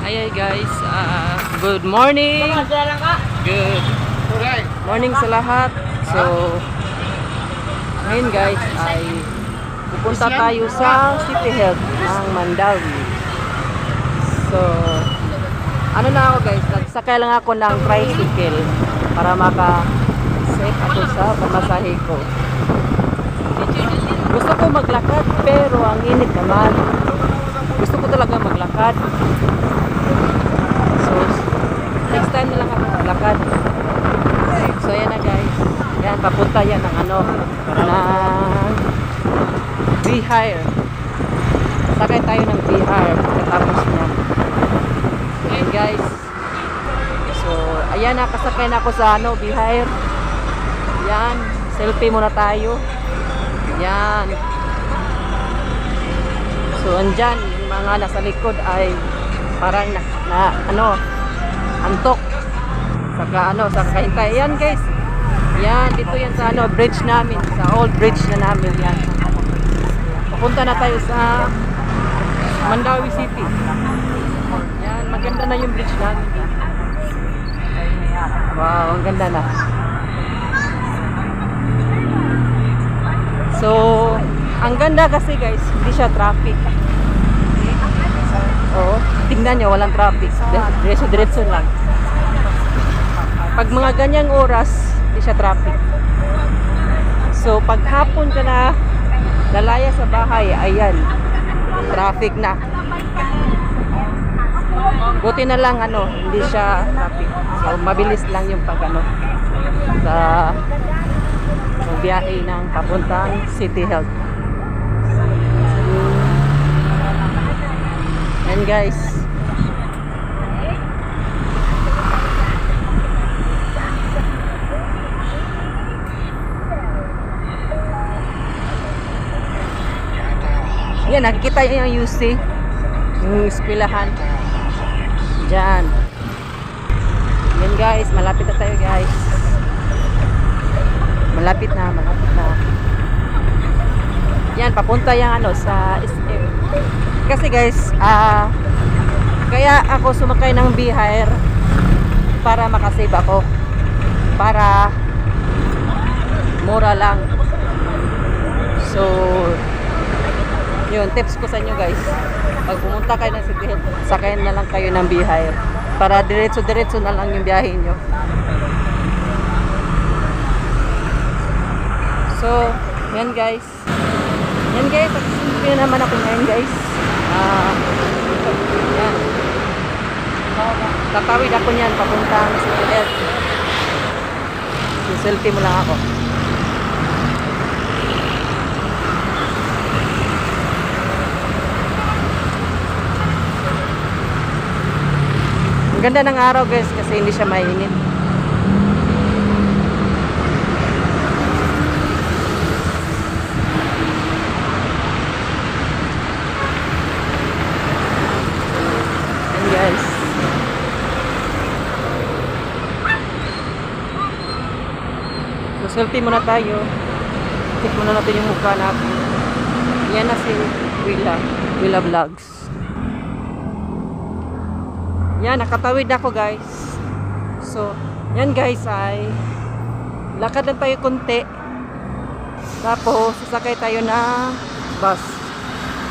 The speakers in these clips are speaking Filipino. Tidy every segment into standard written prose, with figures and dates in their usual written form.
Hi guys, good morning. Good morning sa lahat. So, ngayon guys ay pupunta tayo sa City Health ng Mandawi. So, ano na ako guys, nagsakay lang ako ng tricycle para maka-save ako sa pamasahe ko. Gusto ko maglakad pero ang init naman. Gusto ko talaga maglakad. So, next time na lang ako maglakad. So, ayan na guys. Yan, papunta yan ng ng B-Hire. Sakay tayo ng B-Hire pagkatapos niya. Ayan guys. So, ayan, nakasakay na ako sa B-Hire. Yan, selfie muna tayo. Yan. So, andyan, yung mga nasa likod ay parang antok. Saka kahintay. Yan guys. Yan, dito yan sa bridge namin. Sa old bridge na namin yan. Papunta na tayo sa Mandawi City. Yan, maganda na yung bridge namin. Wow, ang ganda na. So, ang ganda kasi guys, hindi siya traffic. Oo, tingnan nyo, walang traffic. Diretso lang. Pag mga ganyang oras, hindi siya traffic. So, pag hapon ka na lalaya sa bahay, ayan, traffic na. Buti na lang, hindi siya traffic. So, mabilis lang yung sa biyahe ng papuntang City Health. And guys, yan, nakikita yung UC, yung eskwelahan dyan. Yan guys, malapit na tayo guys. Malapit na. Yan, papunta yung sa SM. Kasi guys, kaya ako sumakay ng B-Hire para makasave ako. Para mura lang. So, yun, tips ko sa inyo guys. Pag pumunta kayo ng City Health, sakayin na lang kayo ng B-Hire. Para diretso na lang yung biyahe nyo. So, yan guys. Yan guys, nagsisimpi na naman ako ngayon guys. Yan. Tatawid ako niyan, papuntang City Health. Selfie mo lang ako. Ang ganda ng araw guys kasi hindi siya mainit. Guys, so selfie muna tayo. Check muna natin yung mukha natin. Yan na si Willa Vlogs. Yan, nakatawid ako guys. So, yan guys ay lakad lang tayo konti. Tapos sasakay tayo na bus.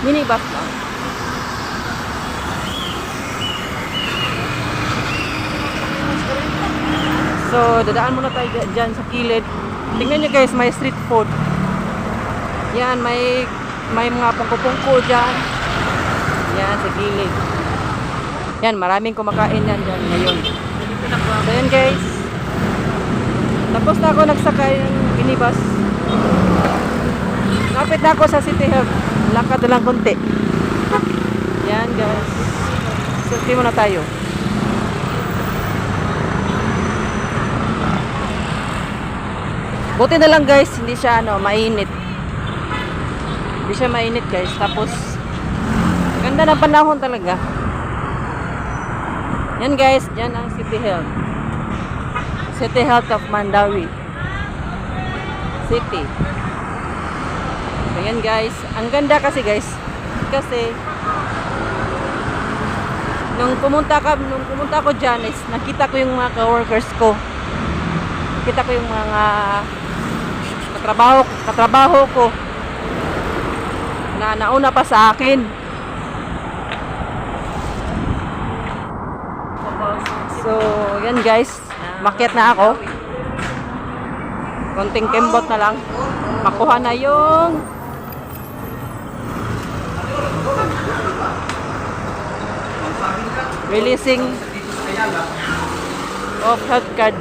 Mini bus lang. So, dadaan muna tayo dyan sa kilid. Tingnan nyo guys, may street food. Yan, may mga pungko-pungko dyan. Yan, sa kilid. Yan, maraming kumakain yan dyan ngayon. So, yan guys. Tapos na ako nagsakay ng minibus. Lapit na ako sa City Health. Lakad lang konti. Yan guys. Selfie muna tayo. Buti na lang guys, hindi siya mainit. Hindi siya mainit guys. Tapos ganda ng panahon talaga. Yan guys, yan ang City Health. City Health of Mandawi City. So yan guys, ang ganda kasi guys. Kasi Nung pumunta ko dyan is nakita ko yung mga ka-workers ko. Nakita ko yung mga katrabaho ko na nauna pa sa akin. So, yan guys. Makyat na ako. Konting kembot na lang. Makuha na yung releasing of health card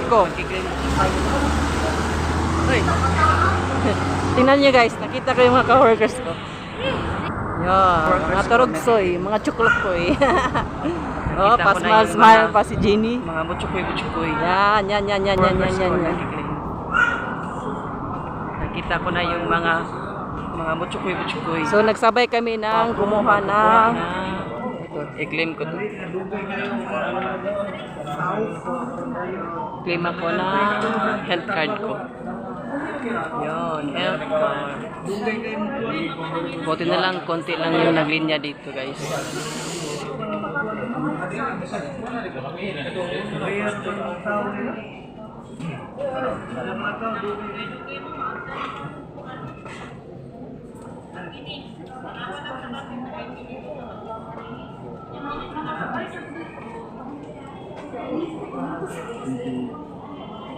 ko. Tingnan nyo guys, nakita ko yung mga ka-workers ko. Yan, mga turugsoy, mga chuklokkoy. Oh, pa-smile pa si Jenny. Mga butsukoy. Yan. Nakita ko na yung mga butsukoy. So, nagsabay kami ng kumuha ng I-claim ko to. Claim ako na health card ko. Yun, health card. Buti na lang, konti lang yung naglinya dito guys.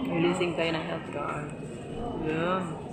Releasing tayo ng health card. Yeah.